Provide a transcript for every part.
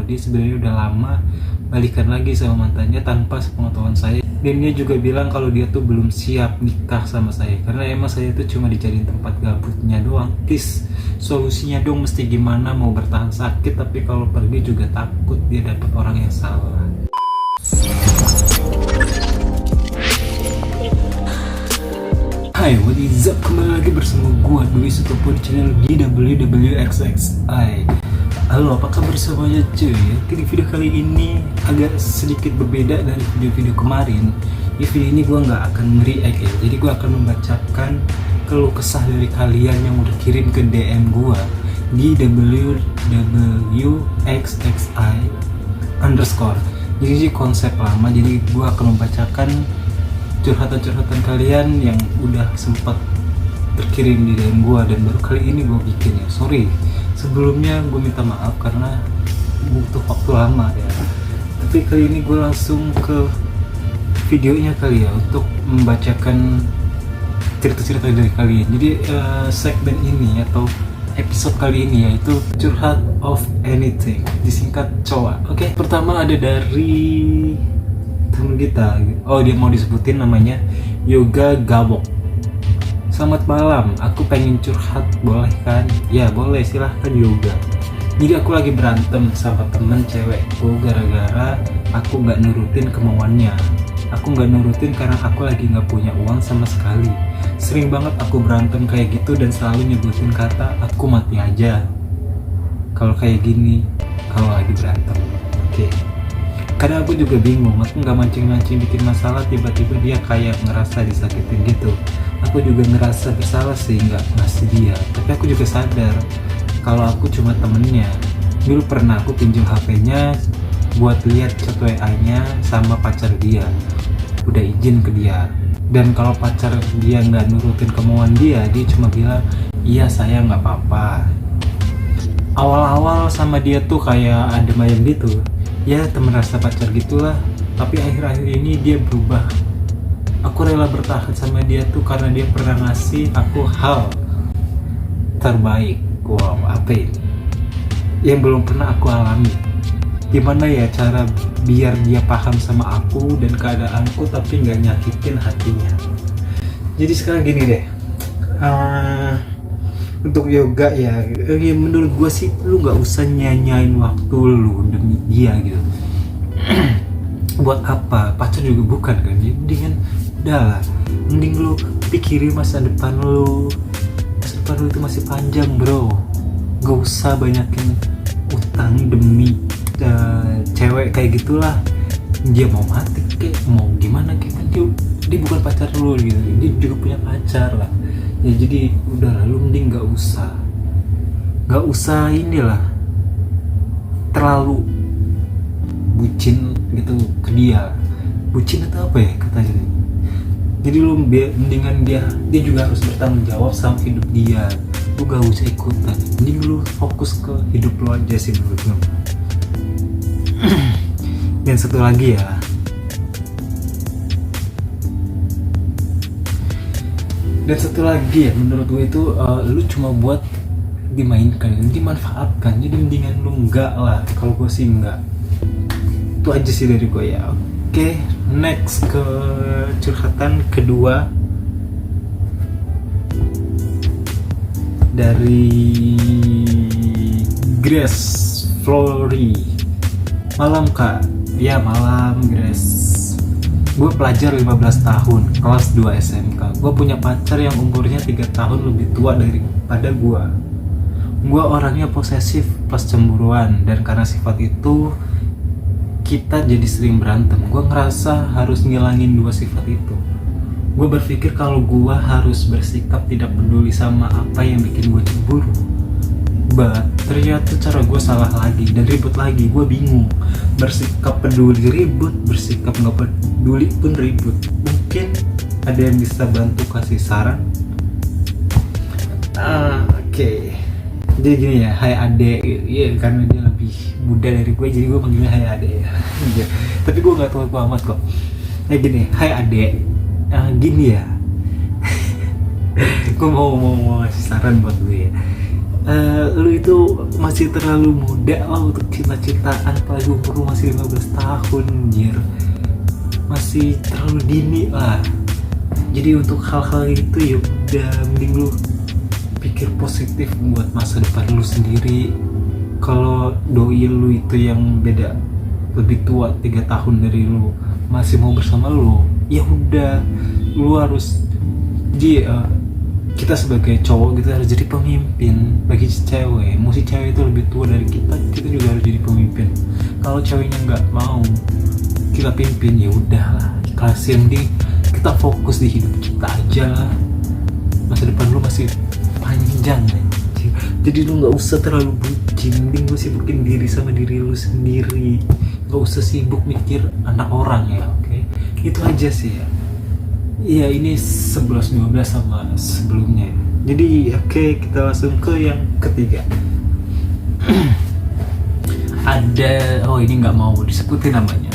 kalau dia sebenarnya udah lama balikan lagi sama mantannya tanpa sepengetahuan saya. Dan dia juga bilang kalau dia tuh belum siap nikah sama saya karena emang saya tuh cuma dijadiin tempat gabutnya doang. Please, solusinya dong mesti gimana, mau bertahan sakit tapi kalau pergi juga takut dia dapat orang yang salah. Hai, what is up? Kembali lagi bersama gua Dwi Sutopo di channel DWXXI. Halo, apa kabar semuanya cuy? Di video kali ini agak sedikit berbeda dari video-video kemarin. Di video ini gua nggak akan nge-react ya, jadi gua akan membacakan keluh kesah dari kalian yang udah kirim ke DM gua di WWXXI _. Jadi konsep lama, jadi gua akan membacakan curhatan-curhatan kalian yang udah sempat terkirim di DM gue, dan baru kali ini gue bikin ya. Sorry sebelumnya, gue minta maaf karena butuh waktu lama ya. Tapi kali ini gue langsung ke videonya kali ya, untuk membacakan cerita-cerita dari kalian. Jadi segmen ini atau episode kali ini yaitu curhat of anything, disingkat COA. Oke, pertama ada dari temen kita. Oh, dia mau disebutin namanya Yoga Gabok. Selamat malam, aku pengen curhat, boleh kan? Ya boleh, silahkan Yoga. Jadi aku lagi berantem sama temen cewekku gara-gara aku gak nurutin kemauannya. Aku gak nurutin karena aku lagi gak punya uang sama sekali. Sering banget aku berantem kayak gitu dan selalu nyebutin kata aku mati aja kalau kayak gini, kalau lagi berantem. Oke. Kadang aku juga bingung, aku nggak mancing-mancing bikin masalah, tiba-tiba dia kayak ngerasa disakitin gitu. Aku juga ngerasa bersalah sih nggak ngasih dia, tapi aku juga sadar kalau aku cuma temennya. Dulu pernah aku pinjam HP-nya buat lihat chat WA-nya sama pacar dia, udah izin ke dia. Dan kalau pacar dia nggak nurutin kemauan dia cuma bilang, iya saya nggak apa-apa. Awal-awal sama dia tuh kayak adem ayem gitu, ya temen rasa pacar gitulah. Tapi akhir-akhir ini dia berubah. Aku rela bertahan sama dia tuh karena dia pernah ngasih aku hal terbaik. Wow, apa ini yang belum pernah aku alami? Gimana ya cara biar dia paham sama aku dan keadaanku tapi nggak nyakitin hatinya? Jadi sekarang gini deh, untuk Yoga ya menurut gue sih lu nggak usah nyanyain waktu lu demi dia gitu. Buat apa? Pacar juga bukan kan? Jadi mendingan udah lah, mending lu pikirin masa depan lu. Masa depan lu itu masih panjang bro. Gak usah banyakin utang demi cewek kayak gitulah. Dia mau mati kayak mau gimana kayak dia bukan pacar lu gitu. Dia juga punya pacar lah ya, jadi udah lalu mending gak usah inilah terlalu bucin gitu ke dia. Bucin itu apa ya katanya? Jadi lu mendingan dia juga harus bertanggung jawab sama hidup dia. Lu gak usah ikutan, mending lu fokus ke hidup lu aja sih menurut gue. Dan satu lagi ya, menurut gue itu lu cuma buat dimainkan, dimanfaatkan. Jadi mendingan lu enggak lah. Kalau gue sih enggak. Itu aja sih dari gue ya. Oke, next ke curhatan kedua dari Grace Flory. Malam kak. Ya malam Grace. Gue pelajar 15 tahun, kelas 2 SMK. Gue punya pacar yang umurnya 3 tahun lebih tua daripada gue. Gue orangnya posesif plus cemburuan, dan karena sifat itu kita jadi sering berantem. Gue ngerasa harus ngilangin dua sifat itu. Gue berpikir kalau gue harus bersikap tidak peduli sama apa yang bikin gue cemburu. But ternyata cara gue salah lagi dan ribut lagi. Gue bingung, bersikap peduli ribut, bersikap nggak peduli pun ribut. Mungkin ada yang bisa bantu kasih saran? Oke. Jadi gini ya, hai ade, ya karena dia lebih muda dari gue jadi gue panggilnya hai ade ya. Tapi gue nggak tahu amat kok. Kayak gini, hai ade, gini ya. Gue mau ngasih saran buat gue ya. Lu itu masih terlalu muda lah untuk cita-citaan, apalagi umur lu masih 15 tahun anjir, masih terlalu dini lah. Jadi untuk hal-hal itu ya udah mending lu pikir positif buat masa depan lu sendiri. Kalau doi lu itu yang beda lebih tua 3 tahun dari lu masih mau bersama lu, ya udah lu harus kita sebagai cowok gitu harus jadi pemimpin bagi cewek. Mau si cewek itu lebih tua dari kita juga harus jadi pemimpin. Kalau ceweknya nggak mau kita pimpin, ya udahlah, ikhlasin. Di kita fokus di hidup kita aja lah, masa depan lu masih panjang anjir. Jadi lu nggak usah terlalu bucin, mending lu sibukin diri sama diri lu sendiri, nggak usah sibuk mikir anak orang ya. Oke? Itu aja sih ya. Iya, ini 11-12 sama sebelumnya. Jadi oke, kita langsung ke yang ketiga. Ada, ini nggak mau disebutin namanya.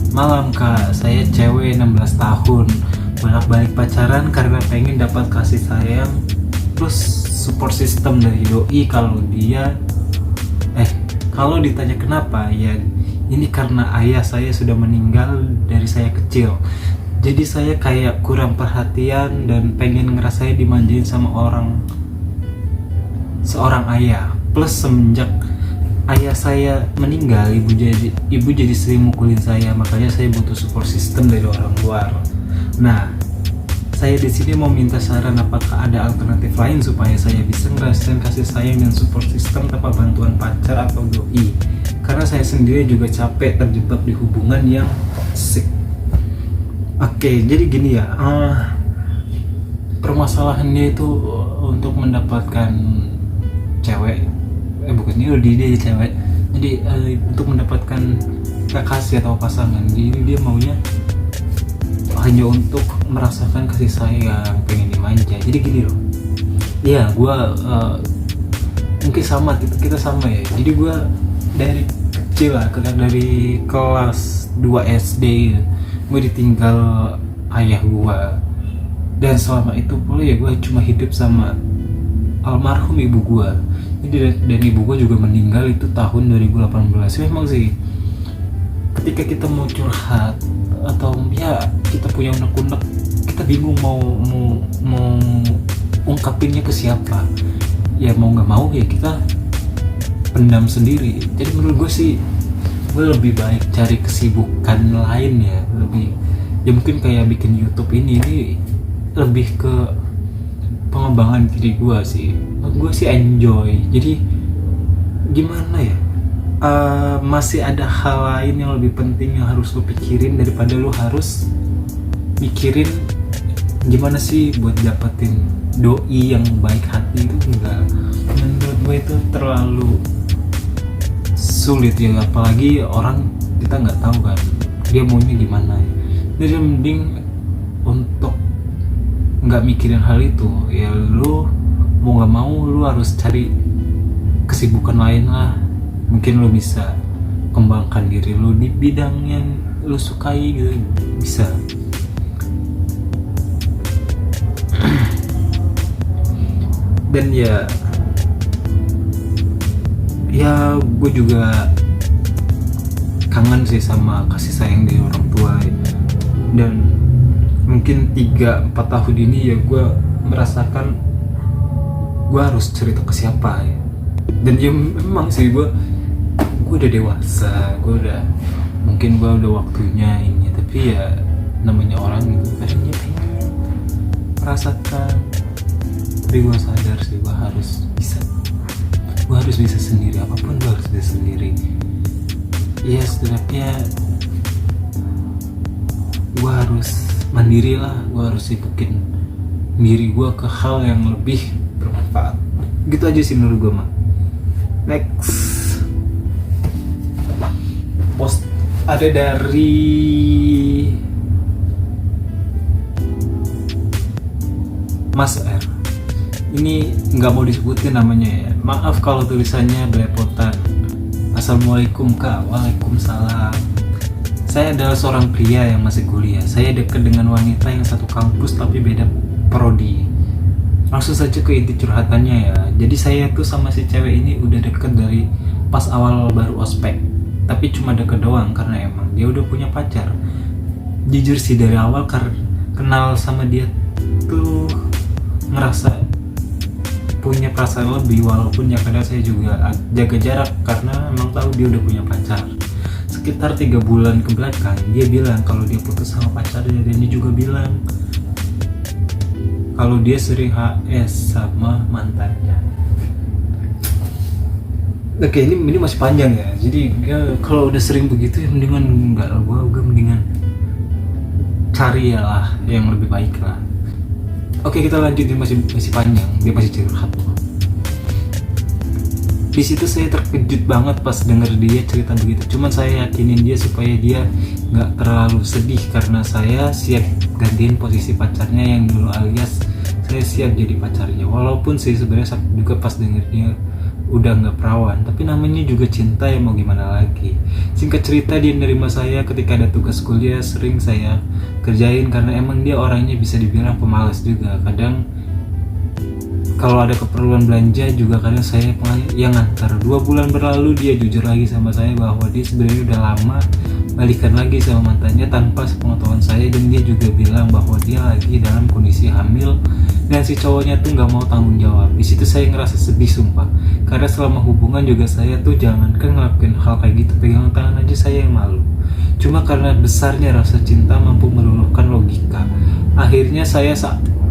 Malam kak, saya cewek 16 tahun, bolak-balik pacaran karena pengen dapat kasih sayang plus support system dari doi. Kalau ditanya kenapa, ya ini karena ayah saya sudah meninggal dari saya kecil. Jadi saya kayak kurang perhatian dan pengen ngerasain dimanjain sama seorang ayah. Plus semenjak ayah saya meninggal, ibu jadi sering mukulin saya, makanya saya butuh support system dari orang luar. Nah, saya di sini mau minta saran, apakah ada alternatif lain supaya saya bisa ngerasain kasih sayang dan support system tanpa bantuan pacar atau doi? Karena saya sendiri juga capek terjebak di hubungan yang toxic. Oke, jadi gini ya, permasalahannya itu untuk mendapatkan cewek, dia cewek. Jadi untuk mendapatkan kekasih atau pasangan, jadi dia maunya hanya untuk merasakan kasih sayang, pengen dimanja. Jadi gini loh, ya gue mungkin sama, kita sama ya. Jadi gue dari kecil lah, dari kelas 2 SD gue ditinggal ayah gue, dan selama itu pula ya gue cuma hidup sama almarhum ibu gue. Dan ibu gue juga meninggal itu tahun 2018. Memang sih ketika kita mau curhat atau ya kita punya unek-unek, kita bingung mau ungkapinnya ke siapa. Ya mau nggak mau ya kita pendam sendiri. Jadi menurut gue sih, gue lebih baik cari kesibukan lain ya, mungkin kayak bikin YouTube ini lebih ke pengembangan diri gue sih. Gue sih enjoy. Jadi gimana ya, masih ada hal lain yang lebih penting yang harus lo pikirin daripada lo harus mikirin gimana sih buat dapetin doi yang baik hati. Itu enggak, menurut gue itu terlalu sulit ya, apalagi orang kita nggak tahu kan dia maunya gimana. Jadi mending untuk nggak mikirin hal itu, ya lu mau nggak mau lu harus cari kesibukan lain lah. Mungkin lu bisa kembangkan diri lu di bidang yang lu sukai gitu, bisa. Dan ya gue juga kangen sih sama kasih sayang dari orang tua ya. Dan mungkin 3-4 tahun ini ya gue merasakan gue harus cerita ke siapa ya. Dan ya memang sih gue udah dewasa, mungkin gue udah waktunya ini. Tapi ya namanya orang gitu, kadangnya pengen merasakan. Tapi gue sadar sih gue harus bisa sendiri, apapun gue harus bisa sendiri. Ya setidaknya gue harus mandiri lah, gue harus sibukin diri gue ke hal yang lebih bermanfaat. Gitu aja sih menurut gue mah. Next post ada dari Mas R. Ini nggak mau disebutin namanya ya, maaf kalau tulisannya belepotan. Assalamualaikum kak. Waalaikumsalam. Saya adalah seorang pria yang masih kuliah. Saya dekat dengan wanita yang satu kampus tapi beda prodi. Langsung saja ke inti curhatannya ya. Jadi saya tuh sama si cewek ini udah deket dari pas awal baru ospek. Tapi cuma deket doang karena emang dia udah punya pacar. Jujur sih dari awal kenal sama dia tuh ngerasa punya perasaan lebih, walaupun ya kadang saya juga jaga jarak karena emang tahu dia udah punya pacar. Sekitar 3 bulan ke belakang dia bilang kalau dia putus sama pacarnya, dan dia juga bilang kalau dia sering HS sama mantannya. Oke, ini masih panjang ya. Jadi ya, kalau udah sering begitu ya mendingan enggak lah, gue mendingan cari ya lah yang lebih baik lah. Oke, kita lanjut, dia masih panjang, dia masih curhat. Di situ saya terkejut banget pas denger dia cerita begitu. Cuman saya yakinin dia supaya dia nggak terlalu sedih karena saya siap gantiin posisi pacarnya yang dulu, alias saya siap jadi pacarnya. Walaupun sih sebenarnya sakit juga pas denger dia udah nggak perawan, tapi namanya juga cinta ya, mau gimana lagi. Singkat cerita, dia nerima saya ketika ada tugas kuliah, sering saya kerjain karena emang dia orangnya bisa dibilang pemalas juga. Kadang kalau ada keperluan belanja juga kadang saya yang ngantar. 2 bulan berlalu dia jujur lagi sama saya bahwa dia sebenarnya udah lama balikan lagi sama mantannya tanpa sepengetahuan saya, dan dia juga bilang bahwa dia lagi dalam kondisi hamil dan si cowoknya tuh nggak mau tanggung jawab. Di situ saya ngerasa sedih sumpah, karena selama hubungan juga saya tuh jangankan ngelakuin hal kayak gitu, pegangan tangan aja saya yang malu. Cuma karena besarnya rasa cinta mampu meluluhkan logika, akhirnya saya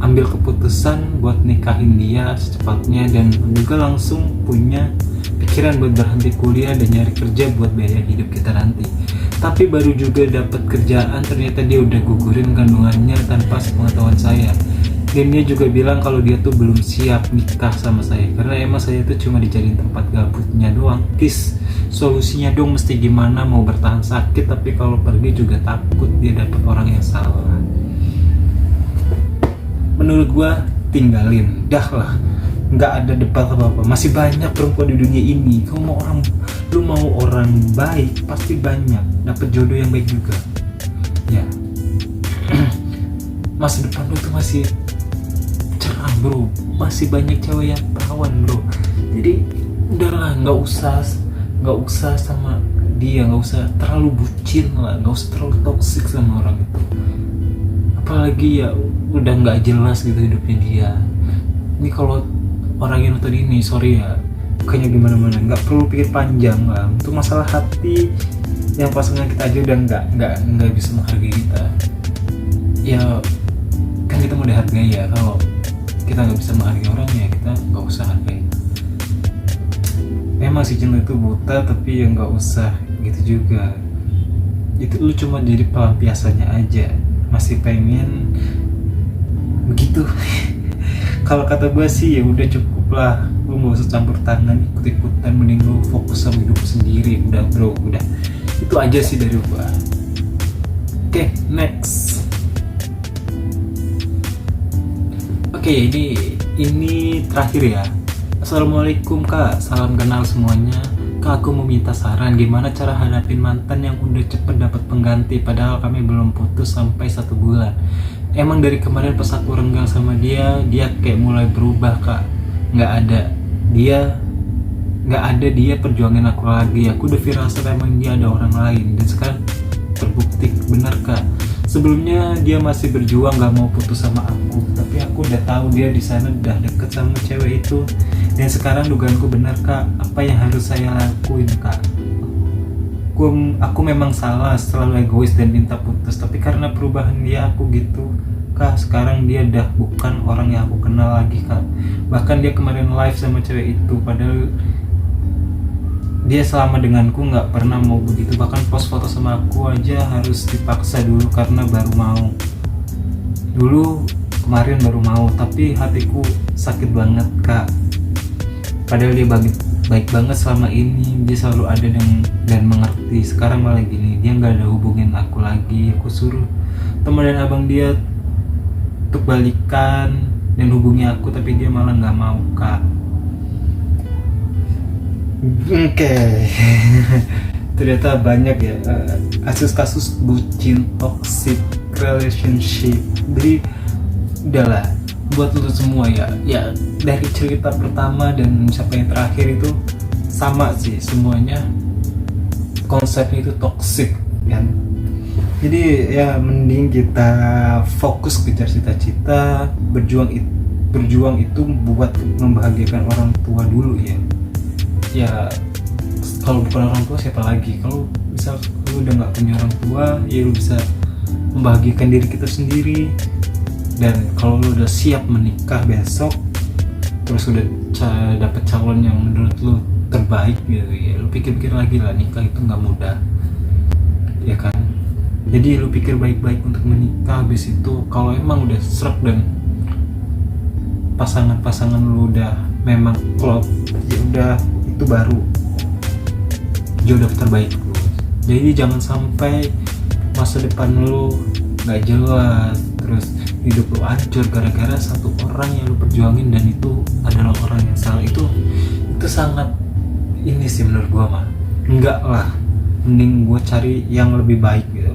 ambil keputusan buat nikahin dia secepatnya, dan juga langsung punya pikiran buat berhenti kuliah dan nyari kerja buat biaya hidup kita nanti. Tapi baru juga dapat kerjaan ternyata dia udah gugurin kandungannya tanpa sepengetahuan saya. Dan dia juga bilang kalau dia tuh belum siap nikah sama saya karena emang saya tuh cuma dijadiin tempat gabutnya doang. Please, solusinya dong mesti gimana, mau bertahan sakit tapi kalau pergi juga takut dia dapat orang yang salah. Menurut gua tinggalin, dah lah, nggak ada debat apa-apa. Masih banyak perempuan di dunia ini. Lu mau orang baik pasti banyak, dapet jodoh yang baik juga. Ya, masa depan lu tuh masih cerah bro, masih banyak cewek yang perawan bro. Jadi udahlah, nggak usah sama dia, nggak usah terlalu bucin lah, nggak usah terlalu toksik sama orang itu. Apalagi ya udah nggak jelas gitu hidupnya dia. Ini kalau orang yang nonton ini, sorry ya, bukannya gimana-mana, nggak perlu pikir panjang lah. Untuk masalah hati yang pasangan kita aja udah nggak bisa menghargai kita. Ya kan kita mau dihargai ya. Kalau kita nggak bisa menghargai orang ya kita nggak usah hargai. Memang sih cinta itu buta, tapi ya nggak usah gitu juga. Itu lu cuma jadi pelampiasannya aja. Masih pengen begitu. Kalau kata gue sih ya udah cukup lah, lu nggak usah campur tangan ikut-ikutan, mending lu fokus sama hidup sendiri. Udah bro, udah itu aja sih dari gue. Oke, next. Oke, ini terakhir ya. Assalamualaikum kak, salam kenal semuanya. Kak, aku mau minta saran gimana cara hadapin mantan yang udah cepet dapat pengganti padahal kami belum putus sampai 1 bulan. Emang dari kemarin pas aku renggang sama dia kayak mulai berubah kak. Nggak ada dia perjuangin aku lagi. Aku udah firasat emang dia ada orang lain, dan sekarang terbukti benar kak. Sebelumnya dia masih berjuang nggak mau putus sama aku, tapi aku udah tahu dia di sana udah deket sama cewek itu. Dan sekarang dugaanku benar kak. Apa yang harus saya lakuin kak? Aku memang salah, selalu egois dan minta putus, tapi karena perubahan dia aku gitu kak. Sekarang dia udah bukan orang yang aku kenal lagi kak. Bahkan dia kemarin live sama cewek itu, padahal dia selama denganku nggak pernah mau begitu. Bahkan post foto sama aku aja harus dipaksa dulu karena baru mau. Dulu kemarin baru mau, tapi hatiku sakit banget kak. Padahal dia baik banget selama ini, dia selalu ada dan mengerti. Sekarang malah gini, dia nggak ada hubungin aku lagi. Aku suruh teman dan abang dia untuk balikan dan hubungi aku, tapi dia malah nggak mau kak. Oke. Ternyata banyak ya kasus-kasus bucin, toxic relationship. Jadi udahlah, buat lu semua ya dari cerita pertama dan sampai yang terakhir itu sama sih semuanya, konsepnya itu toxic kan. Jadi ya mending kita fokus kejar cita-cita, berjuang itu buat membahagiakan orang tua dulu ya. Ya kalau bukan orang tua siapa lagi? Kalau misal lu udah nggak punya orang tua, ya lu bisa membahagiakan diri kita sendiri. Dan kalau lu udah siap menikah besok, terus udah dapet calon yang menurut lu terbaik gitu ya, lu pikir-pikir lagi lah, nikah itu nggak mudah ya kan. Jadi lu pikir baik-baik untuk menikah. Habis itu kalau emang udah srek dan pasangan lu udah memang klop, ya udah itu baru jodoh terbaik lu. Jadi jangan sampai masa depan lu nggak jelas, terus hidup lu hancur gara-gara satu orang yang lu perjuangin dan itu adalah orang yang salah. Itu sangat ini sih menurut gua mah. Enggak lah, mending gua cari yang lebih baik gitu.